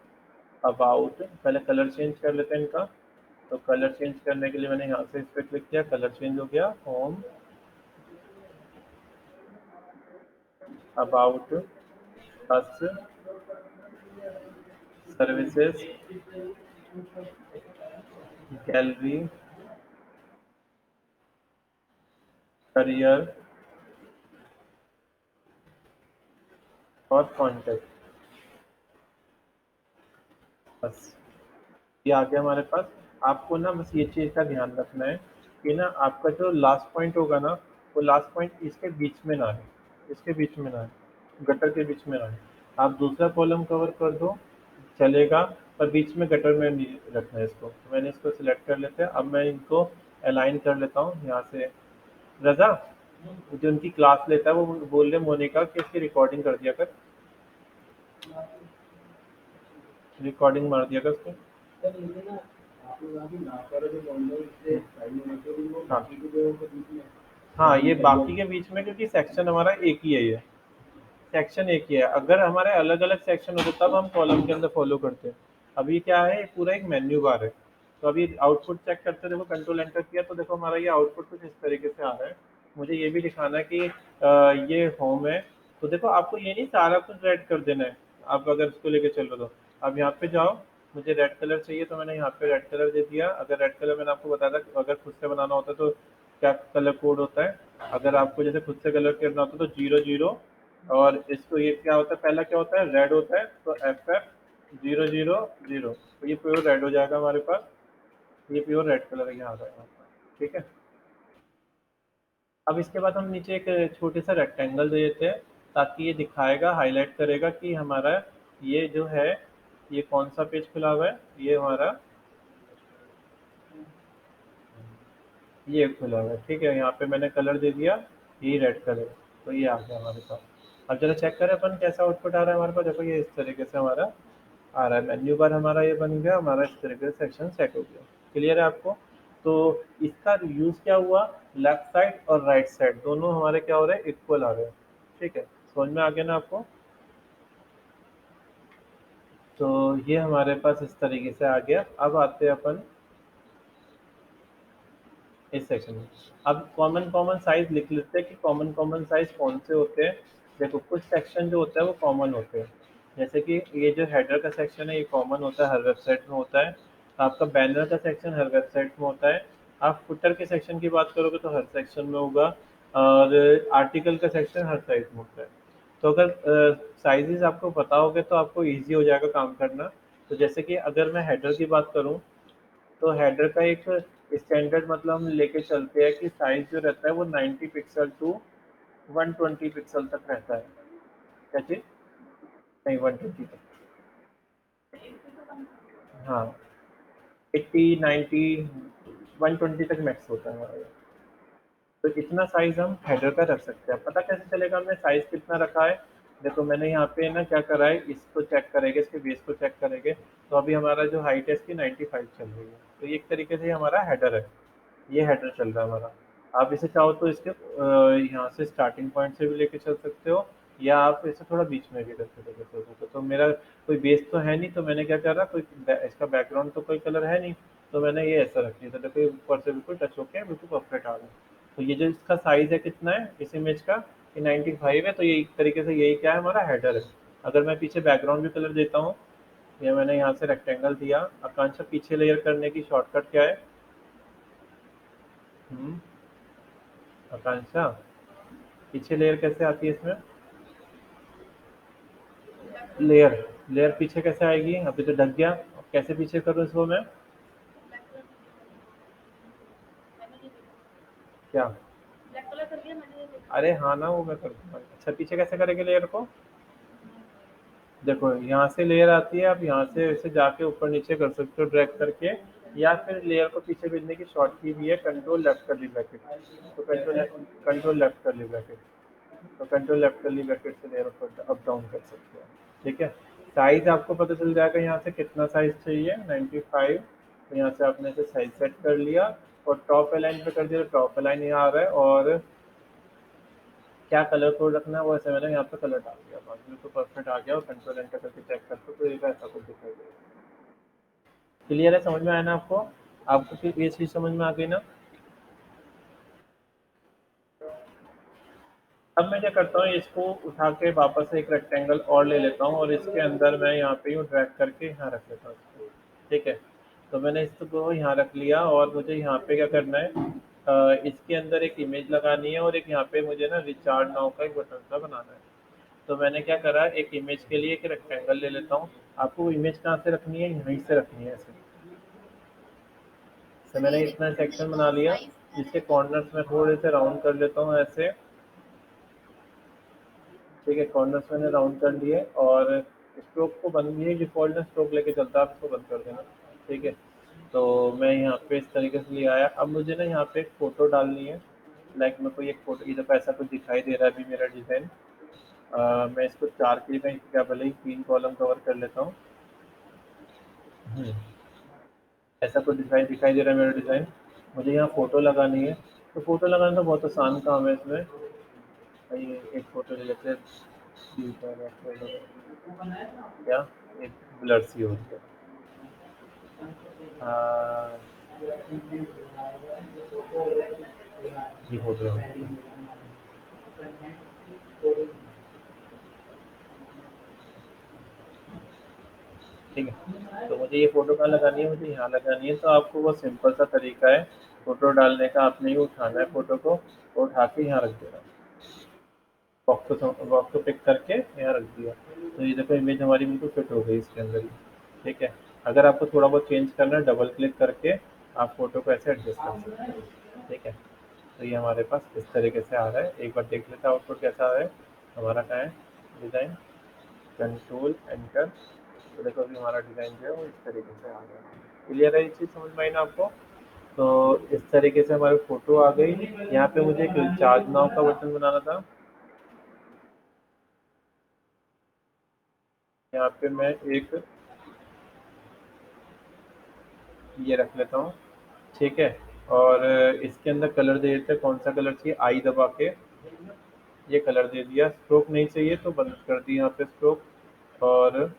अबाउट, पहले कलर चेंज कर लेते हैं इनका। तो कलर चेंज करने के लिए मैंने यहाँ से इस पर क्लिक किया, कलर चेंज हो गया, home about us services gallery career और कॉन्टेक्ट, बस ये आ गया हमारे पास। आपको ना बस ये चीज़ का ध्यान रखना है कि ना आपका जो लास्ट पॉइंट होगा ना, वो लास्ट पॉइंट इसके बीच में ना है, इसके बीच में ना है, गटर के बीच में ना है। आप दूसरा कॉलम कवर कर दो चलेगा, पर बीच में गटर में नहीं रखना है इसको। तो मैंने इसको सिलेक्ट कर लेते हैं। अब मैं इनको अलाइन कर लेता हूँ यहाँ से। रजा, जो उनकी क्लास लेता है वो बोल रहे मोनिका कि इसकी रिकॉर्डिंग कर दिया कर, रिकॉर्डिंग मार दिया कर उसको। हाँ हाँ, ये बाकी के बीच में, क्योंकि सेक्शन हमारा एक ही है, ये सेक्शन एक ही है। अगर हमारे अलग अलग सेक्शन होते तब हम कॉलम के अंदर फॉलो करते हैं। अभी क्या है, ये पूरा एक मेन्यू बार है। तो अभी आउटपुट चेक करते, देखो कंट्रोल एंटर किया तो देखो हमारा ये आउटपुट कुछ इस तरीके से आ रहा है। मुझे ये भी दिखाना है कि ये होम है। तो देखो आपको ये नहीं सारा कुछ रेड कर देना है, आप अगर इसको लेके चलो तो। अब यहाँ पे जाओ, मुझे रेड कलर चाहिए तो मैंने यहाँ पे रेड कलर दे दिया। अगर रेड कलर मैंने आपको बताया था कि अगर खुद से बनाना होता है तो क्या कलर कोड होता है। अगर आपको जैसे खुद से कलर करना होता है तो 00, और इसको ये क्या होता है, पहला क्या होता है, रेड होता है, तो FF 000, तो ये प्योर रेड हो जाएगा हमारे पास। ये प्योर रेड कलर यहाँ आ रहा है हमारे पास, ठीक है। अब इसके बाद हम नीचे एक छोटे सा रेक्टेंगल दे देते हैं, ताकि ये दिखाएगा, हाईलाइट करेगा कि हमारा ये जो है, ये कौन सा पेज खुला हुआ है, ये हमारा ये खुला हुआ है, ठीक है। यहाँ पे मैंने कलर दे दिया, ये रेड कलर, तो ये आ गया हमारे पास। अब जरा चेक करें अपन कैसा आउटपुट आ रहा है हमारे पास। देखो ये इस तरीके से हमारा आ रहा है, मेन्यू बार हमारा ये बन गया, हमारा इस तरीके से सेक्शन सेट हो गया। क्लियर है आपको। तो इसका यूज़ क्या हुआ, लेफ्ट साइड और राइट साइड दोनों हमारे क्या हो रहे हैं, इक्वल आ रहे हैं, ठीक है। समझ में आ गया ना आपको। तो ये हमारे पास इस तरीके से आ गया। अब आते हैं अपन इस सेक्शन में। अब कॉमन कॉमन साइज लिख लेते हैं कि कॉमन कॉमन साइज कौन से होते हैं। देखो कुछ सेक्शन जो होता है वो कॉमन होते हैं, जैसे कि ये जो हेडर का सेक्शन है ये कॉमन होता है, हर वेबसाइट में होता है। आपका बैनर का सेक्शन हर वेबसाइट में होता है। आप फुटर के सेक्शन की बात करोगे तो हर सेक्शन में होगा, और आर्टिकल का सेक्शन हर साइट में होता है। तो अगर साइजेस आपको पता होगे तो आपको ईजी हो जाएगा काम करना। तो जैसे कि अगर मैं हेडर की बात करूँ, तो हेडर का एक स्टैंडर्ड मतलब हम लेके चलते हैं कि साइज जो रहता है वो 90 पिक्सल टू 120 पिक्सल तक रहता है। क्या चीज़, नहीं 120 तक, हाँ 80 90 120 तक मैक्स होता है हमारा ये। तो इतना साइज हम हेडर का रख सकते हैं। पता कैसे चलेगा हमने साइज कितना रखा है? देखो मैंने यहाँ पे ना क्या करा है, इसको चेक करेंगे, इसके बेस को चेक करेंगे। तो अभी हमारा जो हाइट है इसकी 95 चल रही है, तो ये एक तरीके से हमारा हेडर है। ये हेडर चल रहा है हमारा। आप इसे चाहो तो इसके यहाँ से स्टार्टिंग पॉइंट से भी लेके चल सकते हो, या आप इसे थोड़ा बीच में भी रख लेके चल सकते हो। तो मेरा कोई बेस तो है नहीं, तो मैंने क्या करा, कोई इसका बैकग्राउंड तो कोई कलर है नहीं, तो मैंने ये ऐसा रख लिया था। देखो ये ऊपर से बिल्कुल टच होके बिल्कुल परफेक्ट आ रहा है। तो ये जो इसका साइज है कितना है इस इमेज का, ये 95 है। तो ये एक तरीके से यही क्या है, हमारा हेडर है। अगर मैं पीछे बैकग्राउंड भी कलर देता हूँ, ये मैंने यहाँ से रेक्टेंगल दिया। आकांक्षा पीछे लेयर करने की शॉर्टकट क्या है? हम्म, आकांक्षा पीछे लेयर कैसे आती है इसमें? लेयर, लेयर पीछे कैसे आएगी? अभी तो ढक गया। अब कैसे पीछे करूँ इसको मैं? क्या? अरे हाँ ना, वो मैं कर दूंगा। अच्छा पीछे कैसे करेंगे लेयर को? देखो यहाँ से लेयर आती है, आप यहाँ से इसे जाके ऊपर नीचे कर सकते हो ड्रैग करके, या फिर लेयर को पीछे भेजने की शॉर्ट की भी है, कंट्रोल लेफ्ट कर ली ब्रैकेट। तो कंट्रोल लेफ्ट कर ली ब्रैकेट, तो कंट्रोल लेफ्ट कर ली ब्रैकेट से लेयर ऊपर अप डाउन कर सकते हो। ठीक है। साइज आपको पता चल जाएगा यहाँ से कितना साइज चाहिए, 95। तो यहाँ से आपने इसे साइज सेट कर लिया, और टॉप अलाइन पे कर दिया, तो टॉप अलाइन यहाँ आ रहा है। और क्या कलर कोड रखना है वो ऐसे मैंने यहाँ पे कलर डाल दिया, बाकी तो परफेक्ट आ गया। और कंट्रोल एंटर करके चेक करते तो ये ऐसा कुछ दिखाई देगा। क्लियर है? समझ में आया ना आपको? आपको फिर ये चीज़ समझ में आ गई ना? अब मैं क्या करता हूँ, इसको उठा के वापस एक रेक्टेंगल और ले लेता हूँ, और इसके अंदर मैं यहाँ पे यूँ ड्रैग करके यहाँ रख लेता हूँ इसको। ठीक है। तो मैंने इसको यहाँ रख लिया, और मुझे यहाँ पे क्या करना है, इसके अंदर एक इमेज लगानी है, और एक यहाँ पे मुझे ना रिचार्ज नाउ का एक बटन सा बनाना है। तो मैंने क्या करा, एक इमेज के लिए एक रेक्टेंगल ले लेता हूँ। आपको इमेज कहाँ से रखनी है? यहीं से रखनी है ऐसे। तो मैंने इतना सेक्शन बना लिया, जिसके कॉर्नर्स में थोड़े से राउंड कर लेता हूँ ऐसे। ठीक है, कॉर्नर्स मैंने राउंड कर लिए, और स्ट्रोक को बंद, ये डिफ़ॉल्ट में स्ट्रोक लेके चलता है, आप इसको बंद कर देना। ठीक है। तो मैं यहाँ पे इस तरीके से ले आया। अब मुझे ना यहाँ पे एक फ़ोटो डालनी है। लाइक मेरे को एक फ़ोटो, ये देखो ऐसा कुछ दिखाई दे रहा है अभी मेरा डिज़ाइन। मैं इसको 4 के लिए क्या भले ही 3 कॉलम कवर कर लेता हूँ। हम्म, ऐसा कुछ दिखाई दिखाई दे रहा है मेरा डिज़ाइन। मुझे यहाँ फ़ोटो लगानी है। तो फ़ोटो लगाना तो बहुत आसान काम है इसमें। ये एक फ़ोटो ले लेते हैं। क्या? एक ब्लर सी होती है। हाँ, ये फ़ोटो है। ठीक है। तो मुझे ये फ़ोटो कहाँ लगानी है? मुझे यहाँ लगानी है। तो आपको वो सिंपल सा तरीका है फ़ोटो डालने का। आपने ये उठाना है फ़ोटो को, और उठा के यहाँ रख देना। बॉक्स को पिक करके यहाँ रख दिया। तो ये देखो इमेज हमारी बिल्कुल फिट हो गई इसके अंदर ही। ठीक है। अगर आपको थोड़ा बहुत चेंज करना है, डबल क्लिक करके आप फ़ोटो को ऐसे एडजस्ट कर सकते हो। ठीक है। तो ये हमारे पास इस तरीके से आ रहा है। एक बार देख लेते हैं आउटपुट कैसा आ रहा है हमारा। कहाँ है डिज़ाइन? Control enter. तो देखो अभी हमारा डिज़ाइन जो है वो इस तरीके से आ गया। क्लियर है? ये चीज़ समझ में आई ना आपको? तो इस तरीके से हमारी फ़ोटो आ गई। यहाँ पे मुझे एक रिचार्ज नाउ का बटन बनाना था। यहाँ पे मैं एक ये रख लेता हूँ। ठीक है। और इसके अंदर कलर दे देते हैं, कौन सा कलर चाहिए, आई दबा के ये कलर दे दिया। स्ट्रोक नहीं चाहिए तो बंद कर दी यहाँ पे स्ट्रोक। और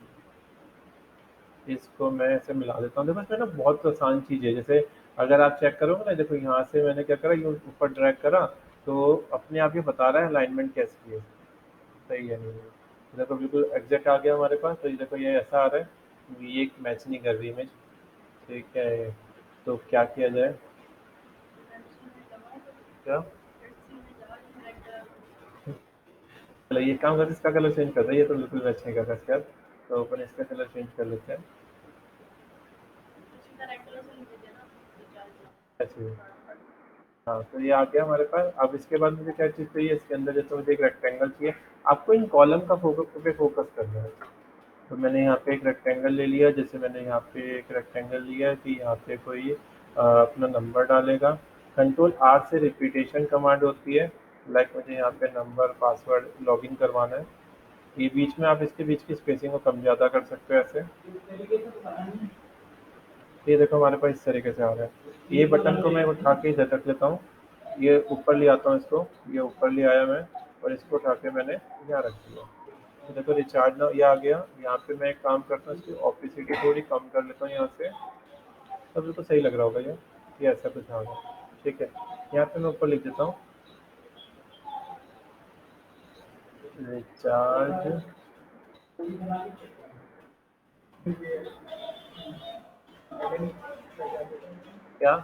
इसको मैं ऐसे मिला देता हूँ। देखो इसमें ना बहुत आसान चीज़ है। जैसे अगर आप चेक करोगे ना, देखो यहाँ से मैंने क्या करा, ये ऊपर ड्रैग करा, तो अपने आप ये बता रहा है अलाइनमेंट कैसी है, सही है नहीं है। तो देखो बिल्कुल एग्जैक्ट आ गया हमारे पास। तो ये देखो ये ऐसा आ रहा है, ये मैच नहीं कर रही इमेज। ठीक है। तो क्या किया जाए? क्या? चलो ये काम करते, इसका कलर चेंज करते हैं, ये तो बिल्कुल मैच नहीं कर रहा इसके साथ। तो अपन इसका कलर चेंज कर लेते हैं। अच्छा। हाँ, तो ये आ गया हमारे पास। अब इसके बाद मुझे क्या चीज़ चाहिए इसके अंदर? जैसे मुझे एक रेक्टेंगल चाहिए। आपको इन कॉलम का फोकस पे फोकस करना है। तो मैंने यहाँ पे एक रेक्टेंगल ले लिया। जैसे मैंने यहाँ पे एक रेक्टेंगल लिया कि यहाँ पे कोई अपना नंबर डालेगा। कंट्रोल आर से रिपीटेशन कमांड होती है। लाइक मुझे यहाँ पे नंबर पासवर्ड लॉगिन करवाना है, ये बीच में आप इसके बीच की स्पेसिंग को कम ज़्यादा कर सकते हो ऐसे। ये देखो हमारे पास इस तरीके से आ रहा है। ये बटन को मैं उठा के इधर रख लेता हूँ, ये ऊपर ले आता हूँ इसको, ये ऊपर ले आया मैं, और इसको उठा के मैंने यहाँ रख दिया। तो देखो रिचार्ज ना ये आ गया। यहाँ पे मैं एक काम करता हूँ, इसकी ऑपेसिटी थोड़ी कम कर लेता हूँ यहाँ से, तब बिल्कुल सही लग रहा होगा ये ऐसा कुछ आ गया। ठीक है, यहाँ पे मैं ऊपर लिख देता हूँ रिचार्ज। क्या?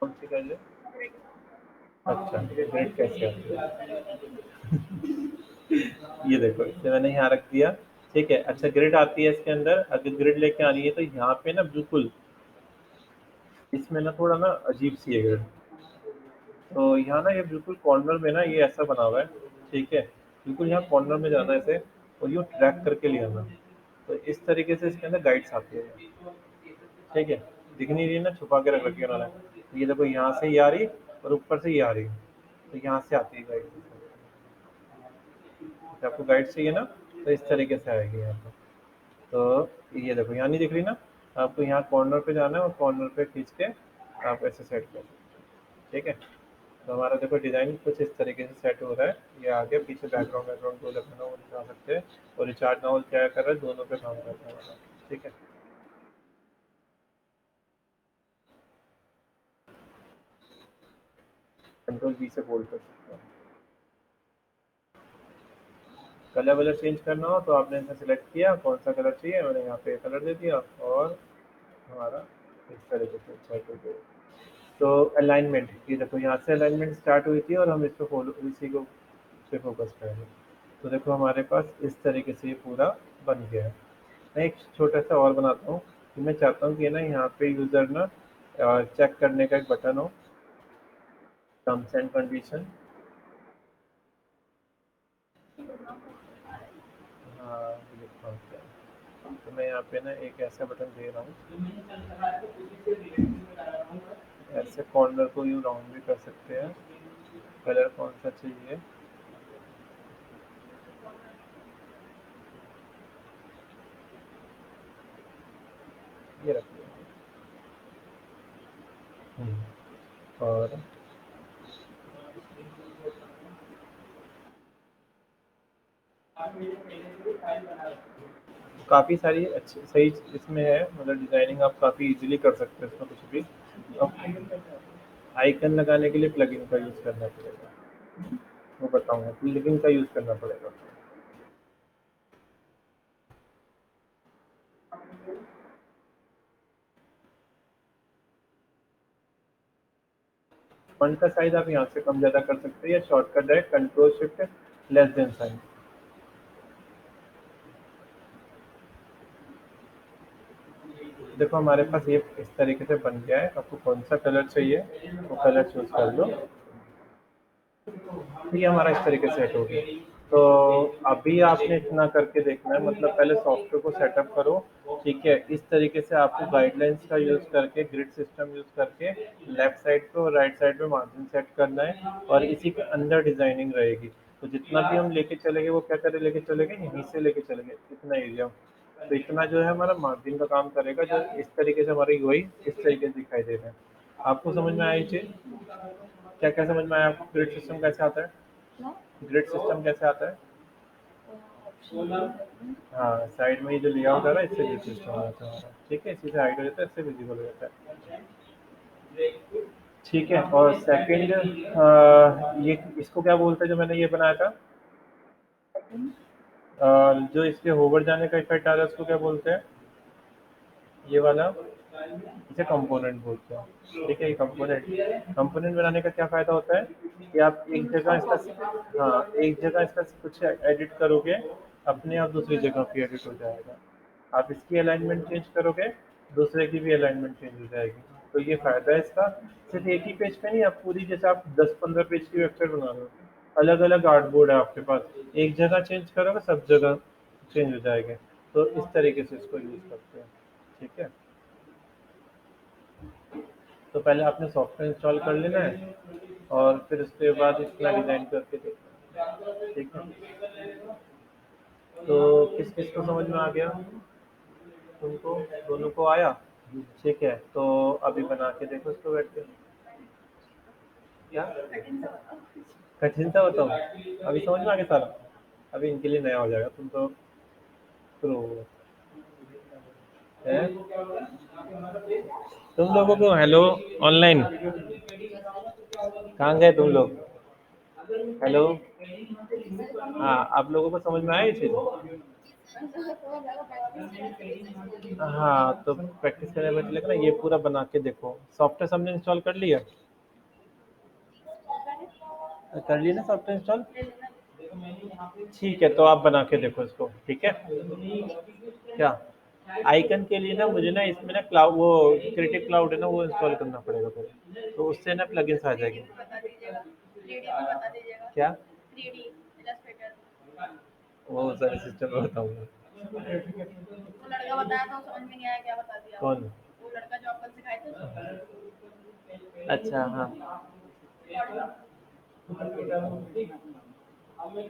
कौन सी कर ले? अच्छा, ग्रेड कैसे आती है? ये देखो इसे मैंने यहाँ रख दिया। ठीक है, अच्छा ग्रिड आती है इसके अंदर, अगर ग्रिड लेके आनी है तो यहाँ पे ना बिल्कुल इसमें ना थोड़ा ना अजीब सी है ग्रिड। तो यहाँ ना ये बिल्कुल कॉर्नर में ना ये ऐसा बना हुआ है। ठीक है, बिल्कुल यहाँ कॉर्नर में जाना है इसे, और यूँ ट्रैक करके ले आना। तो इस तरीके से इसके अंदर गाइड्स आती है। ठीक है, दिख नहीं रही है ना, छुपा के रख रखी है उन्होंने। ये देखो यहाँ से ये आ रही, और ऊपर से ये आ रही, तो यहाँ से आती है गाइड। जब आपको गाइड चाहिए ना, तो इस तरीके से आएगी यहाँ पर। तो ये देखो यहाँ नहीं दिख रही ना, आपको यहाँ कॉर्नर पे जाना है और कॉर्नर पे खींच के आप ऐसे सेट कर। ठीक है, तो हमारा देखो डिज़ाइन कुछ इस तरीके से सेट हो रहा है। ये आगे पीछे बैकग्राउंड बैकग्राउंड को लगाना वो लगा सकते हैं, और रिचार्ज नाउ क्या कर रहा है, दोनों पे काम कर रहा है हमारा। ठीक है, कंट्रोल बी से बोल्ड कर सकते हैं। कलर वलर चेंज करना हो तो आपने इसे सिलेक्ट किया कौन सा कलर चाहिए, मैंने यहाँ पे कलर दे दिया, और हमारा इस तरीके से सेट हो गया। तो अलाइनमेंट, ये देखो यहाँ से अलाइनमेंट स्टार्ट हुई थी, और हम इसको फॉलो इसी को पे फोकस करेंगे। तो देखो हमारे पास इस तरीके से ये पूरा बन गया है। मैं एक छोटा सा और बनाता हूँ कि मैं चाहता हूँ कि ना यहाँ पे यूज़र ना चेक करने का एक बटन हो, टर्म्स एंड कंडीशन। हाँ, लिखता हूँ क्या, तो मैं यहाँ पे ना एक ऐसा बटन दे रहा हूँ, ऐसे कॉर्नर को यूँ राउंड भी कर सकते हैं। कलर कौन सा चाहिए, ये रख दिया। और काफ़ी सारी अच्छी सही इसमें है, मतलब डिज़ाइनिंग आप काफ़ी इजीली कर सकते हैं इसमें कुछ भी। अब आइकन लगाने के लिए प्लगइन का यूज़ करना पड़ेगा, वो बताऊँगा, प्लगइन का यूज़ करना पड़ेगा। फ़ॉन्ट का साइज़ आप यहाँ से कम ज़्यादा कर सकते हैं, या शॉर्टकट है control shift less than sign. देखो हमारे पास ये इस तरीके से बन गया है। आपको कौन सा कलर चाहिए वो कलर चूज़ कर लो। तो ये हमारा इस तरीके से सेट हो गया। तो अभी आपने इतना करके देखना है, मतलब पहले सॉफ्टवेयर को सेटअप करो। ठीक है, इस तरीके से आपको गाइडलाइंस का यूज़ करके, ग्रिड सिस्टम यूज़ करके लेफ्ट साइड पे और राइट साइड पे मार्जिन सेट करना है, और इसी के अंदर डिज़ाइनिंग रहेगी। तो जितना भी हम लेके चलेंगे वो क्या करे लेके चलेंगे, यहीं से लेके चलेंगे इतना एरिया। तो इतना जो है हमारा मार्जिन का काम करेगा, जो इस तरीके से हमारी वही इस तरीके से दिखाई दे रहा है। आपको समझ में आई चीज़? क्या क्या समझ में आया आपको, ग्रिड सिस्टम कैसे आता है? ग्रिड सिस्टम कैसे आता है? हाँ, साइड में ये जो लेआउट है ना, इससे ग्रिड सिस्टम आता है हमारा। ठीक है, इसी से हाइड हो जाता है, इससे विजिबल हो जाता है। ठीक है, और सेकंड ये इसको क्या बोलते हैं जो मैंने ये बनाया था, जो इसके होवर जाने का इफेक्ट आ रहा है उसको क्या बोलते हैं, ये वाला, इसे कंपोनेंट बोलते हैं। ठीक है, ये कंपोनेंट कंपोनेंट बनाने का क्या फ़ायदा होता है कि आप एक जगह इसका, हाँ, एक जगह इसका कुछ एडिट करोगे, अपने आप दूसरी जगह पे एडिट हो जाएगा। आप इसकी अलाइनमेंट चेंज करोगे, दूसरे की भी अलाइनमेंट चेंज हो जाएगी। तो ये फ़ायदा है इसका। सिर्फ एक ही पेज पे नहीं, आप पूरी जैसे आप 10-15 पेज की वेबसाइट बना रहे हो, अलग अलग आर्टबोर्ड है आपके पास, एक जगह चेंज करोगे सब जगह चेंज हो जाएंगे। तो इस तरीके से इसको यूज़ करते हैं। ठीक है, तो पहले आपने सॉफ्टवेयर इंस्टॉल कर लेना है और फिर उसके बाद इसका डिज़ाइन करके देखना है, ठीक है। तो किस किस को समझ में आ गया? तुमको दोनों को आया? ठीक है, तो अभी बना के देखो इसको बैठ के। क्या कठिन सा बताऊँ? अभी समझ में आ गया सारा? अभी इनके लिए नया हो जाएगा, तुम तो प्रो हो। हैं? तुम लोगों को हेलो ऑनलाइन कहाँ गए तुम लोग? हेलो। हाँ, आप लोगों को समझ में आया ये चीज़? हाँ, तो प्रैक्टिस करने में चलेगा ना, ये पूरा बना के देखो। सॉफ्टवेयर हमने इंस्टॉल कर लिया? कर लिया ना सॉफ्टवेयर इंस्टॉल? ठीक है, तो आप बना के देखो इसको, ठीक है? क्या? आइकन के लिए ना मुझे ना इसमें ना क्लाउड वो क्रिएटिव क्लाउड है ना, वो इंस्टॉल करना पड़ेगा पहले, तो उससे ना प्लगइन्स आ जाएगी। क्या? वो सारे सिस्टम में बताऊंगा। कौन? अच्छा, हाँ।